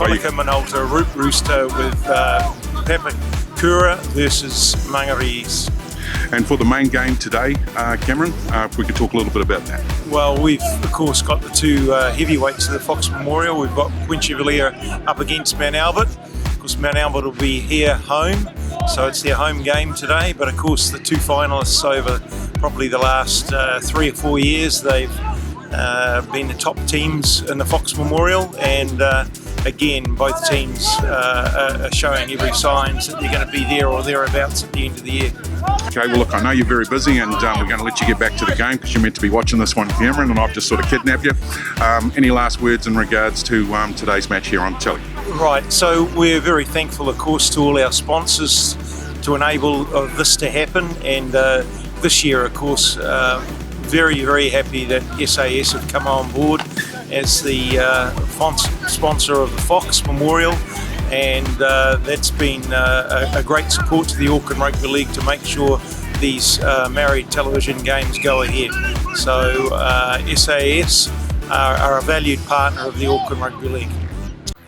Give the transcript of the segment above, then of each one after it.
Konika Minolta Root Rooster with Papakura versus Mangarees. And for the main game today, Cameron, if we could talk a little bit about that. Well, we've of course got the two heavyweights of the Fox Memorial. We've got Quincy Villiers up against Mount Albert. Of course, Mount Albert will be here home, so it's their home game today. But of course, the two finalists over probably the last 3 or 4 years, they've been the top teams in the Fox Memorial, and again, both teams are showing every sign that they're going to be there or thereabouts at the end of the year. Okay, well look, I know you're very busy, and we're going to let you get back to the game because you're meant to be watching this one, Cameron, and I've just sort of kidnapped you. Any last words in regards to today's match here on telly? Right, so we're very thankful, of course, to all our sponsors to enable this to happen, and this year, of course, very, very happy that SAS have come on board as the sponsor of the Fox Memorial, and that's been a great support to the Auckland Rugby League to make sure these married television games go ahead. So SAS are a valued partner of the Auckland Rugby League.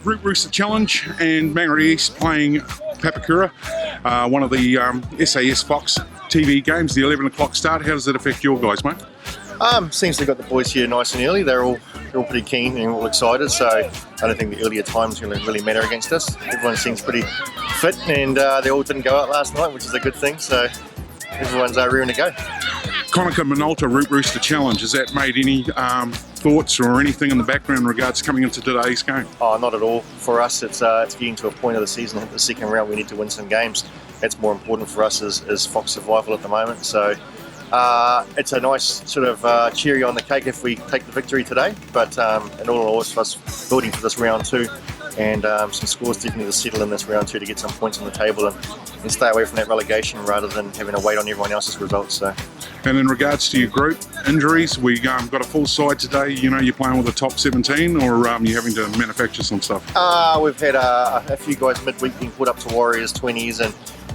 Root Rooster Challenge and Mangarees playing Papakura, one of the SAS Fox TV games, the 11 o'clock start. How does that affect your guys, mate? Seems to got the boys here nice and early. They're all pretty keen and all excited, so I don't think the earlier times going to really matter against us. Everyone seems pretty fit, and they all didn't go out last night, which is a good thing, so everyone's rearing to go. Konika Minolta Root Rooster Challenge, has that made any thoughts or anything in the background in regards to coming into today's game? Oh, not at all. For us, it's getting to a point of the season, at the second round, we need to win some games. That's more important for us as Fox survival at the moment, so it's a nice sort of cherry on the cake if we take the victory today, but in all it's us building for this round two, and some scores definitely to settle in this round two to get some points on the table and stay away from that relegation rather than having to wait on everyone else's results. So. And in regards to your group injuries, we got a full side today. You know, you're playing with the top 17, or you're having to manufacture some stuff? We've had a few guys midweek being put up to Warriors 20s and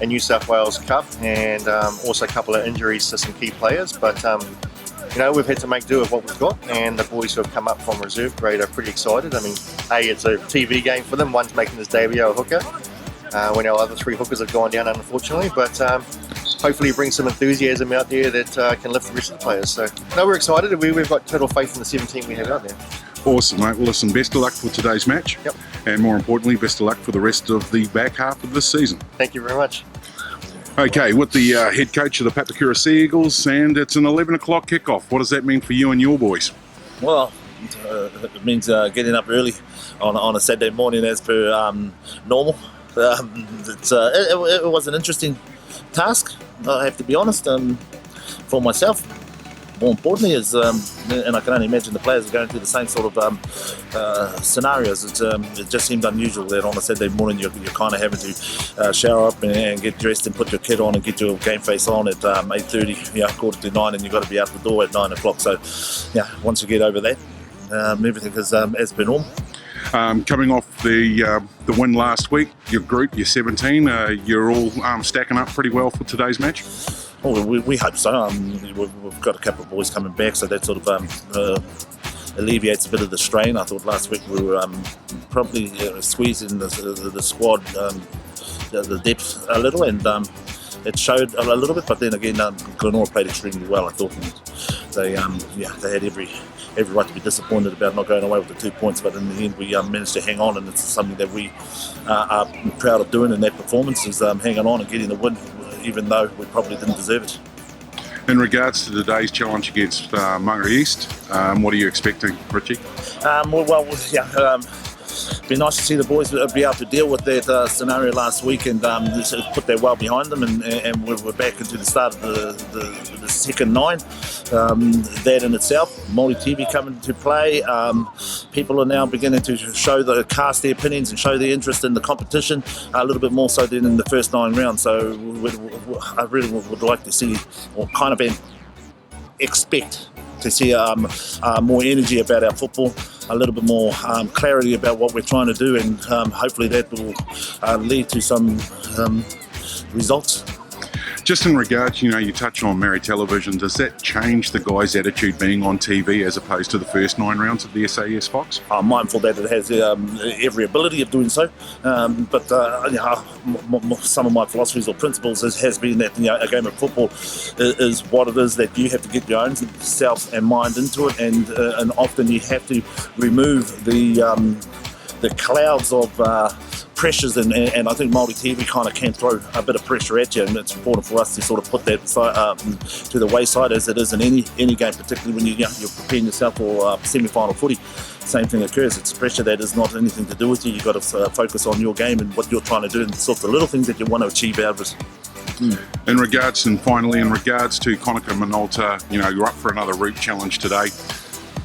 New South Wales Cup, and also a couple of injuries to some key players, but you know, we've had to make do with what we've got, and the boys who have come up from reserve grade are pretty excited. I mean, it's a TV game for them. One's making his debut, a hooker, when our other 3 hookers have gone down, unfortunately, but hopefully bring some enthusiasm out there that can lift the rest of the players. So, no, we're excited. We've got total faith in the 17 we have out there. Awesome, mate. Well, listen, best of luck for today's match. Yep. And more importantly, best of luck for the rest of the back half of this season. Thank you very much. Okay, with the head coach of the Papakura Sea Eagles, and it's an 11 o'clock kickoff. What does that mean for you and your boys? Well, it means getting up early on a Saturday morning as per normal. It was an interesting task, I have to be honest, for myself. More importantly is, and I can only imagine the players are going through the same sort of scenarios. It just seemed unusual that on a Saturday morning you're kind of having to shower up and get dressed and put your kit on and get your game face on at 8:30, quarter to 9, and you've got to be out the door at 9 o'clock. So, yeah, once you get over that, everything is as per normal. Coming off the win last week, your group, you're 17, you're all stacking up pretty well for today's match? Oh, we hope so. We've got a couple of boys coming back, so that sort of alleviates a bit of the strain. I thought last week we were probably squeezing the squad, the depth a little, and it showed a little bit. But then again, Glenora played extremely well, I thought. And they had every right to be disappointed about not going away with the 2 points, but in the end we managed to hang on, and it's something that we are proud of doing in that performance, is hanging on and getting the win, even though we probably didn't deserve it. In regards to today's challenge against Mangere East, what are you expecting, Richie? Be nice to see the boys be able to deal with that scenario last week and put their well behind them, and we're back into the start of the second 9. That in itself, Māori TV coming into play. People are now beginning to cast their opinions and show their interest in the competition a little bit more so than in the first 9 rounds. So I really would like to see, or kind of expect to see more energy about our football, a little bit more clarity about what we're trying to do, and hopefully that will lead to some results. Just in regards, you touch on Mary Television, does that change the guys' attitude being on TV as opposed to the first 9 rounds of the SAS Fox? I'm mindful that it has every ability of doing so, but some of my philosophies or principles has been that a game of football is what it is, that you have to get your own self and mind into it, and often you have to remove the clouds of pressures, and I think Māori TV kind of can throw a bit of pressure at you, and it's important for us to sort of put that to the wayside, as it is in any game, particularly when you're preparing yourself for semi-final footy. Same thing occurs. It's pressure that is not anything to do with you. You've got to focus on your game and what you're trying to do, and sort of the little things that you want to achieve out of it. Finally, in regards to Connacht Minolta, you're up for another route challenge today.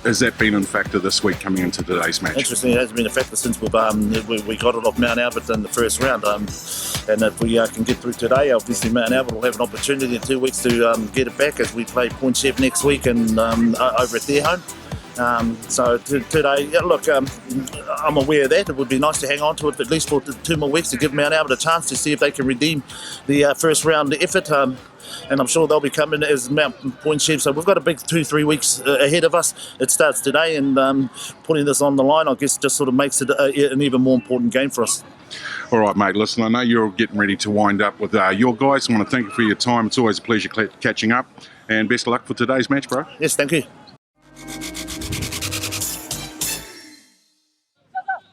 Has that been a factor this week coming into today's match? Interesting, it has been a factor since we got it off Mount Albert in the first round. And if we can get through today, obviously Mount Albert will have an opportunity in 2 weeks to get it back, as we play Point Chef next week and over at their home. So today, look, I'm aware of that. It would be nice to hang on to it for at least for 2 more weeks to give Mount Albert a chance to see if they can redeem the first round effort. And I'm sure they'll be coming as Mount Point Chef. So we've got a big 2-3 weeks ahead of us. It starts today, and putting this on the line, I guess, just sort of makes it an even more important game for us. All right, mate, listen, I know you're getting ready to wind up with your guys. I want to thank you for your time. It's always a pleasure catching up, and best of luck for today's match, bro. Yes, thank you.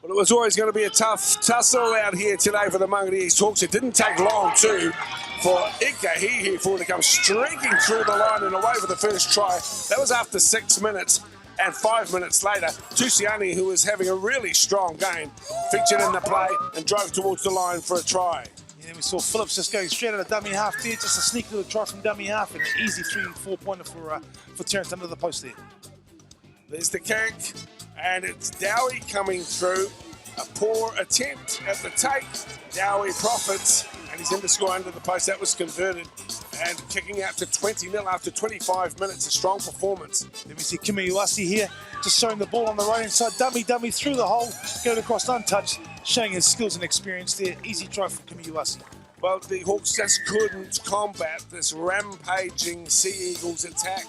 Well, it was always going to be a tough tussle out here today for the Mangere East Hawks. It didn't take long, too, for Ika Hihi to come streaking through the line and away for the first try. That was after 6 minutes, and 5 minutes later, Tusiani, who was having a really strong game, featured in the play and drove towards the line for a try. Yeah, we saw Phillips just going straight at a dummy half there, just a sneaky little try from dummy half, and an easy 3-4 pointer for Terence under the post there. There's the kick, and it's Dowie coming through. A poor attempt at the take. Dowie profits, and he's in to score under the post. That was converted, and kicking out to 20-0 after 25 minutes. A strong performance. Then we see Kimi Iwasi here, just showing the ball on the right hand side. Dummy through the hole, going across untouched, showing his skills and experience there. Easy try for Kimi Iwasi. Well, the Hawks just couldn't combat this rampaging Sea Eagles attack.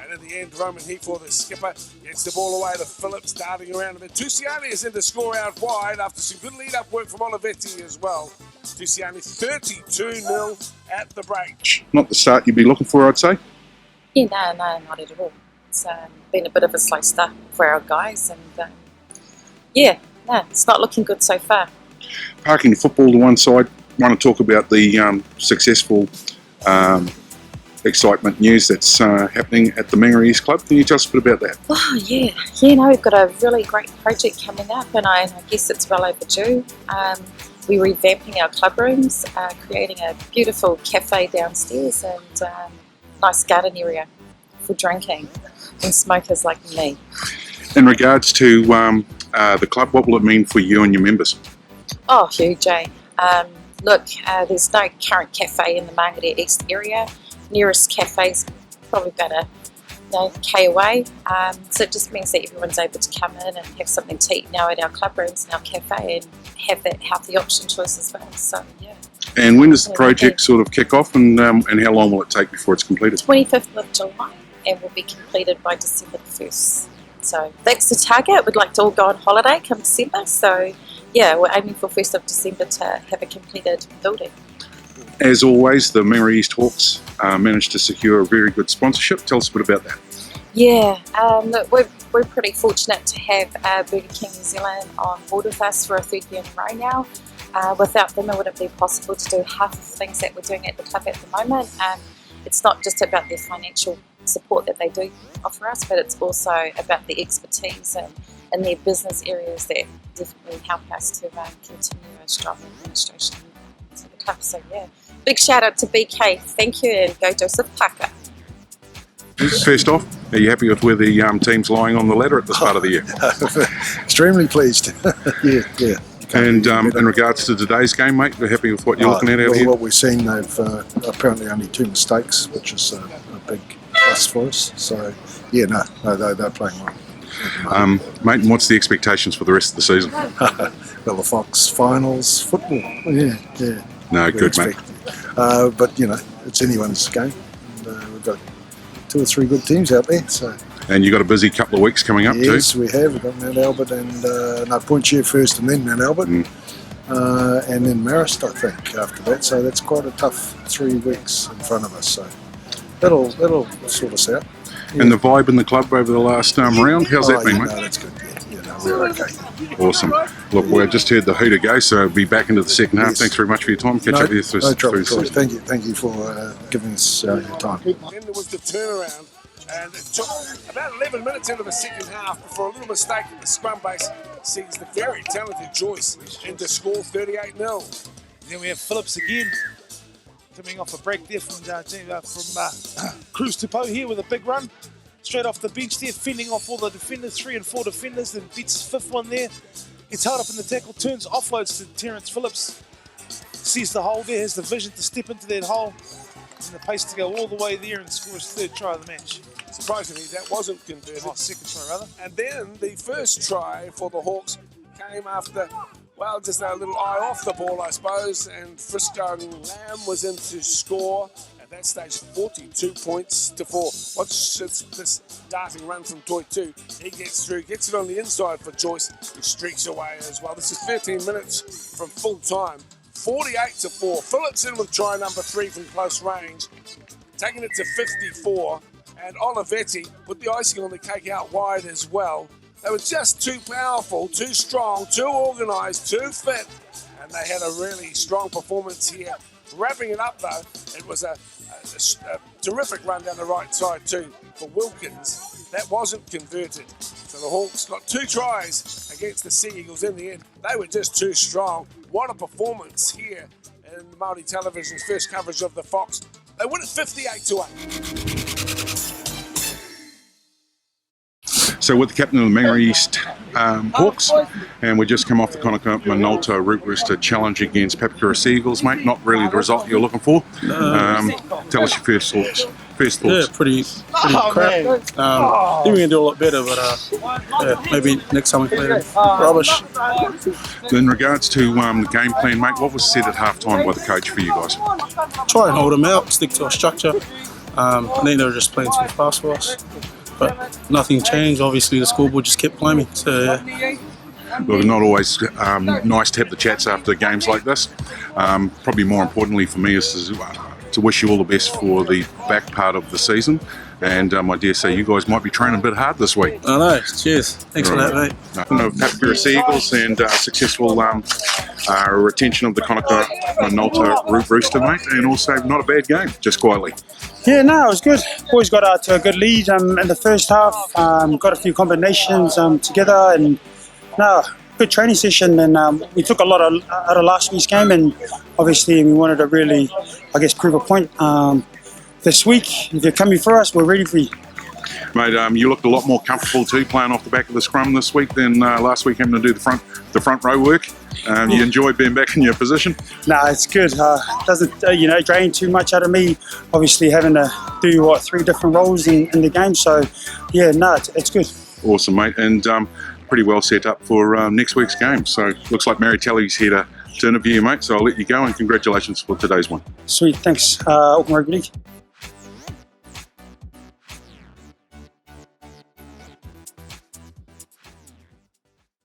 And in the end, Roman Hefo, the skipper, gets the ball away to Phillips, darting around a bit. Tusiani is in to score out wide after some good lead-up work from Olivetti as well. Tusiani 32-0 at the break. Not the start you'd be looking for, I'd say? Yeah, no, not at all. It's been a bit of a slow start for our guys, and it's not looking good so far. Parking the football to one side, want to talk about the successful excitement news that's happening at the Mangere East Club. Can you tell us a bit about that? Oh, yeah, we've got a really great project coming up, and I guess it's well overdue. We're revamping our club rooms, creating a beautiful cafe downstairs, and nice garden area for drinking and smokers like me. In regards to the club, what will it mean for you and your members? Oh, huge, eh? Look, there's no current cafe in the Mangere East area. Nearest cafe's probably about a K away. So it just means that everyone's able to come in and have something to eat now at our club rooms and our cafe, and have that healthy option choice as well. So, yeah. And when does the project sort of kick off, and how long will it take before it's completed? 25th of July, and will be completed by December the 1st. So that's the target. We'd like to all go on holiday come December. So, yeah, we're aiming for 1st of December to have a completed building. As always, the Mangere East Hawks managed to secure a very good sponsorship. Tell us a bit about that. Yeah, look, we're pretty fortunate to have Burger King New Zealand on board with us for a 3rd year in a row now. Without them, it wouldn't be possible to do half of the things that we're doing at the club at the moment. It's not just about their financial support that they do offer us, but it's also about the expertise and their business areas that definitely help us to continue a strong administration to the club. So yeah, big shout out to BK, thank you, and go Joseph Parker. First off, are you happy with where the team's lying on the ladder at the start of the year? Extremely pleased. yeah. And in regards to today's game, mate, we're happy with what you're looking at out here? What we've seen, they've apparently only 2 mistakes, which is a big plus for us. So, yeah, they're playing well. Mate, and what's the expectations for the rest of the season? Well, the Fox finals, football, yeah. No, good, mate. But, it's anyone's game. And, we've got 2 or 3 good teams out there. So. And you've got a busy couple of weeks coming up too. Yes, we have. We've got Mount Albert and Point Share first, and then Mount Albert, and then Marist, I think, after that. So that's quite a tough 3 weeks in front of us. So that'll sort us out. Yeah. And the vibe in the club over the last round, how's that been, mate? No, that's good. Yeah, we're okay. Awesome. Look, we just heard the hooter go, so we'll be back into the second half. Yes. Thanks very much for your time. Catch up with you through no trouble, through the Troy. Thank you for giving us your time. Then there was the turnaround, and it took about 11 minutes into the second half before a little mistake at the scrum base sees the very talented Joyce in to score 38-0. Then we have Phillips again, coming off a break there from Cruz to Poe here with a big run. Straight off the bench there, fending off all the defenders, 3 and 4 defenders, then beats his 5th one there. Gets held up in the tackle, turns, offloads to Terence Phillips. Sees the hole there, has the vision to step into that hole, and the pace to go all the way there and score his 3rd try of the match. Surprisingly, that wasn't converted. 2nd try rather. And then the first try for the Hawks came after, well, just a little eye off the ball, I suppose, and Frisco and Lamb was in to score. At that stage, 42 points to 4. Watch this darting run from Toy 2. He gets through, gets it on the inside for Joyce, who streaks away as well. This is 13 minutes from full time. 48-4. Phillips in with try number 3 from close range, taking it to 54. And Olivetti put the icing on the cake out wide as well. They were just too powerful, too strong, too organised, too fit, and they had a really strong performance here. Wrapping it up though, it was a terrific run down the right side too for Wilkins. That wasn't converted. So the Hawks got 2 tries against the Sea Eagles in the end. They were just too strong. What a performance here in Māori Television's first coverage of the Fox. They win it 58-8. So with the captain of the Mangere East Hawks, and we just come off the Conakry Minolta Root Rooster challenge against Papakura Sea Eagles, mate. Not really the result you're looking for. Tell us your first thoughts. Yeah, pretty crap. Think we can do a lot better, but maybe next time we play them. Rubbish. In regards to the game plan, mate, what was said at halftime by the coach for you guys? Try and hold them out, stick to our structure. I think they were just playing too fast for us. But nothing changed. Obviously, the scoreboard just kept climbing. So, yeah. Look, not always nice to have the chats after games like this. Probably more importantly for me is to wish you all the best for the back part of the season. And I dare say you guys might be training a bit hard this week. I know. Cheers. Thanks for that, mate. Papakura Sea Eagles and successful retention of the Conakry Minolta Root Rooster, mate. And also not a bad game, just quietly. Yeah, no, it was good. Boys got out to a good lead in the first half. Got a few combinations together, and no, good training session. And we took a lot out of last week's game, and obviously we wanted to really, I guess, prove a point this week. If you're coming for us, we're ready for you. Mate, you looked a lot more comfortable too playing off the back of the scrum this week than last week having to do the front row work. You enjoy being back in your position? No, it's good. Doesn't drain too much out of me. Obviously having to do 3 different roles in the game. So yeah, no, it's good. Awesome, mate, and pretty well set up for next week's game. So looks like Mary Telly's here to interview you, mate. So I'll let you go, and congratulations for today's one. Sweet, thanks. Auckland Rugby League.